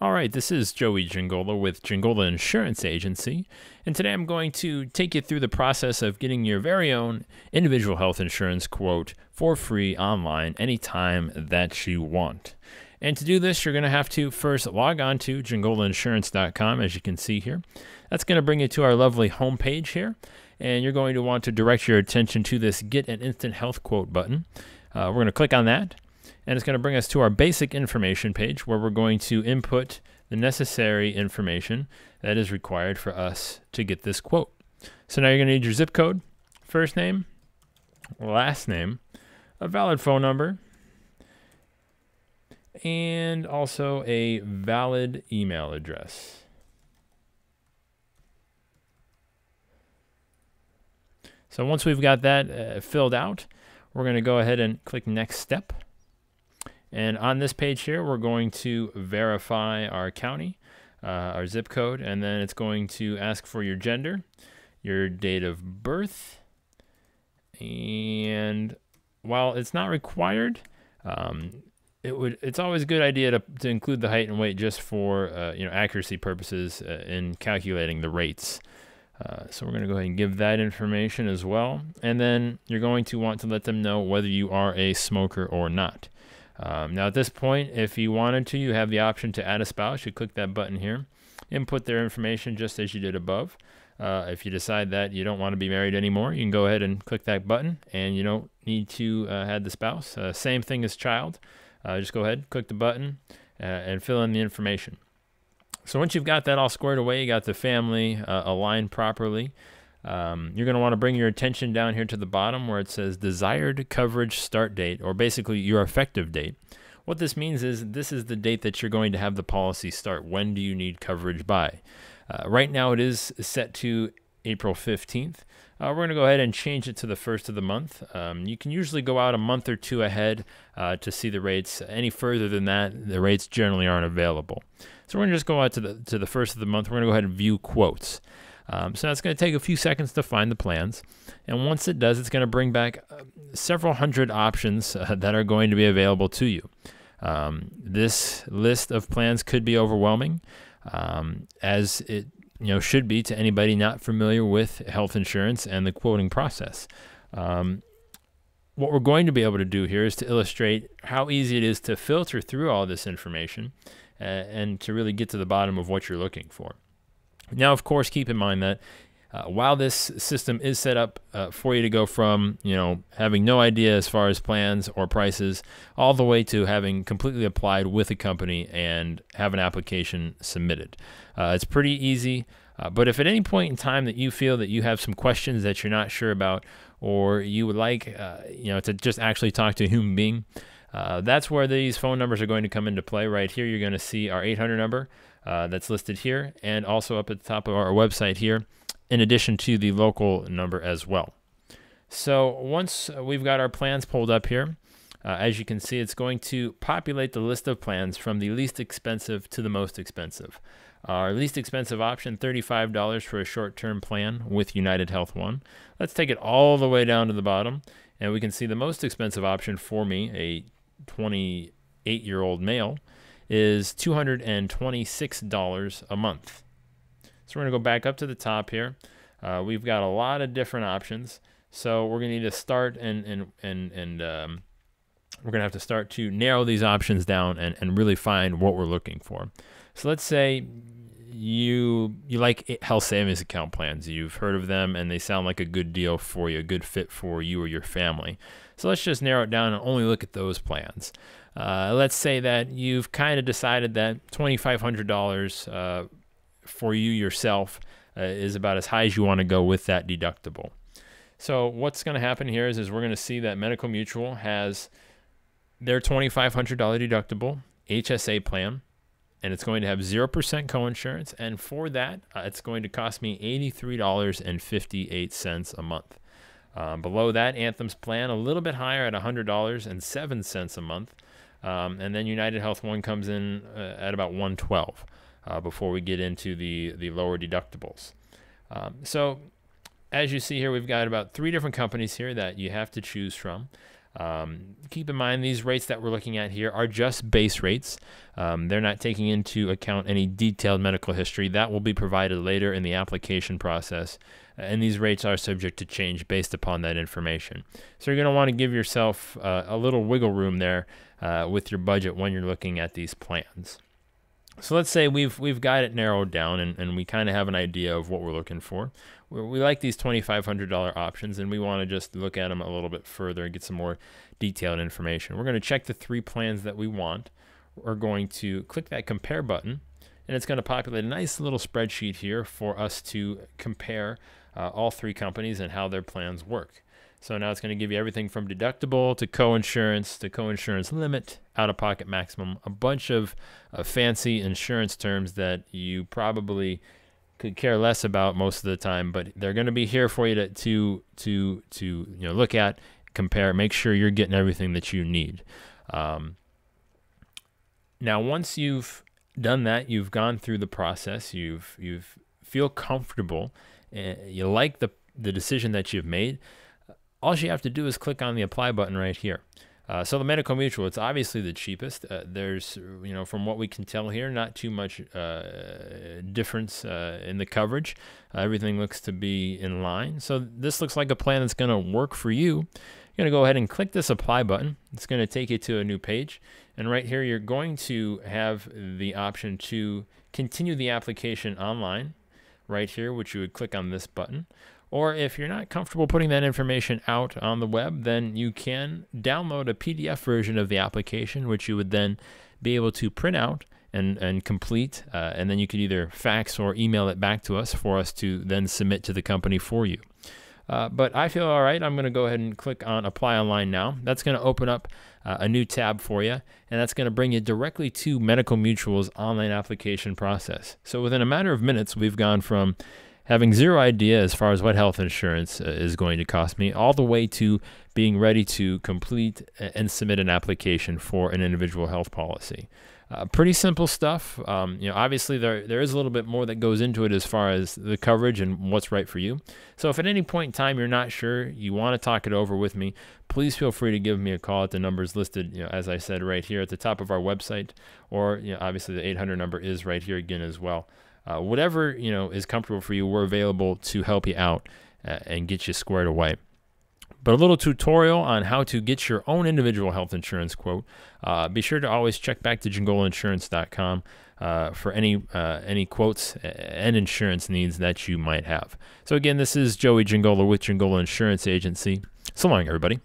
All right, this is Joey Gingola with Gingola Insurance Agency, and today I'm going to take you through the process of getting your very own individual health insurance quote for free online anytime that you want. And to do this, you're going to have to first log on to jingolainsurance.com, as you can see here. That's going to bring you to our lovely homepage here, and you're going to want to direct your attention to this Get an Instant Health Quote button. We're going to click on that. And it's going to bring us to our basic information page where we're going to input the necessary information that is required for us to get this quote. So now you're going to need your zip code, first name, last name, a valid phone number, and also a valid email address. So once we've got that filled out, we're going to go ahead and click Next Step. And on this page here, we're going to verify our county, our zip code, and then it's going to ask for your gender, your date of birth, and while it's not required, it's always a good idea to include the height and weight just for accuracy purposes in calculating the rates. So we're going to go ahead and give that information as well, and then you're going to want to let them know whether you are a smoker or not. Now at this point, if you wanted to, you have the option to add a spouse. You click that button here, input their information just as you did above. If you decide that you don't want to be married anymore, you can go ahead and click that button, and you don't need to add the spouse. Same thing as child. Just go ahead, click the button, and fill in the information. So once you've got that all squared away, you got the family aligned properly, you're going to want to bring your attention down here to the bottom where it says desired coverage start date, or basically your effective date. What this means is this is the date that you're going to have the policy start. When do you need coverage by? Right now it is set to April 15th. We're going to go ahead and change it to the first of the month. You can usually go out a month or two ahead to see the rates. Any further than that, the rates generally aren't available. So we're going to just go out to the first of the month. We're going to go ahead and view quotes. So that's going to take a few seconds to find the plans. And once it does, it's going to bring back several hundred options that are going to be available to you. This list of plans could be overwhelming, as it should be to anybody not familiar with health insurance and the quoting process. What we're going to be able to do here is to illustrate how easy it is to filter through all this information and to really get to the bottom of what you're looking for. Now, of course, keep in mind that while this system is set up for you to go from, having no idea as far as plans or prices, all the way to having completely applied with a company and have an application submitted. It's pretty easy, but if at any point in time that you feel that you have some questions that you're not sure about, or you would like, to just actually talk to a human being, that's where these phone numbers are going to come into play. Right here, you're going to see our 800 number. That's listed here, and also up at the top of our website here, in addition to the local number as well. So once we've got our plans pulled up here, as you can see, it's going to populate the list of plans from the least expensive to the most expensive. Our least expensive option, $35 for a short-term plan with United Health One. Let's take it all the way down to the bottom, and we can see the most expensive option for me, a 28-year-old male, is $226 a month. So we're going to go back up to the top here. We've got a lot of different options. So we're going to need to start and we're going to have to start to narrow these options down and really find what we're looking for. So let's say you like health savings account plans. You've heard of them and they sound like a good deal for you, a good fit for you or your family. So let's just narrow it down and only look at those plans. Let's say that you've kind of decided that $2,500 for you yourself is about as high as you want to go with that deductible. So what's going to happen here is we're going to see that Medical Mutual has their $2,500 deductible HSA plan, and it's going to have 0% coinsurance, and for that, it's going to cost me $83.58 a month. Below that, Anthem's plan, a little bit higher at $100.07 a month. And then United Health One comes in at about $112 before we get into the lower deductibles. So as you see here, we've got about 3 different companies here that you have to choose from. Keep in mind these rates that we're looking at here are just base rates. They're not taking into account any detailed medical history. That will be provided later in the application process, and these rates are subject to change based upon that information. So you're going to want to give yourself a little wiggle room there with your budget when you're looking at these plans. So let's say we've got it narrowed down and we kind of have an idea of what we're looking for. We like these $2,500 options, and we want to just look at them a little bit further and get some more detailed information. We're going to check the 3 plans that we want. We're going to click that compare button, and it's going to populate a nice little spreadsheet here for us to compare all 3 companies and how their plans work. So now it's going to give you everything from deductible to co-insurance limit, out-of-pocket maximum, a bunch of fancy insurance terms that you probably could care less about most of the time, but they're going to be here for you to look at, compare, make sure you're getting everything that you need. Now, once you've done that, you've gone through the process, you feel comfortable, you like the decision that you've made. All you have to do is click on the apply button right here. So the Medical Mutual, it's obviously the cheapest. There's, from what we can tell here, not too much difference in the coverage. Everything looks to be in line. So this looks like a plan that's going to work for you. You're going to go ahead and click this apply button. It's going to take you to a new page. And right here, you're going to have the option to continue the application online right here, which you would click on this button. Or if you're not comfortable putting that information out on the web, then you can download a PDF version of the application, which you would then be able to print out and complete. And then you could either fax or email it back to us for us to then submit to the company for you. But I feel all right. I'm going to go ahead and click on Apply Online now. That's going to open up a new tab for you, and that's going to bring you directly to Medical Mutual's online application process. So within a matter of minutes, we've gone from having zero idea as far as what health insurance is going to cost me, all the way to being ready to complete and submit an application for an individual health policy. Pretty simple stuff. Obviously there is a little bit more that goes into it as far as the coverage and what's right for you. So if at any point in time you're not sure, you want to talk it over with me, please feel free to give me a call at the numbers listed, as I said, right here at the top of our website, or obviously the 800 number is right here again as well. Whatever is comfortable for you, we're available to help you out and get you squared away. But a little tutorial on how to get your own individual health insurance quote. Be sure to always check back to jingolainsurance.com for any quotes and insurance needs that you might have. So again, this is Joey Jingola with Jingola Insurance Agency. So long, everybody.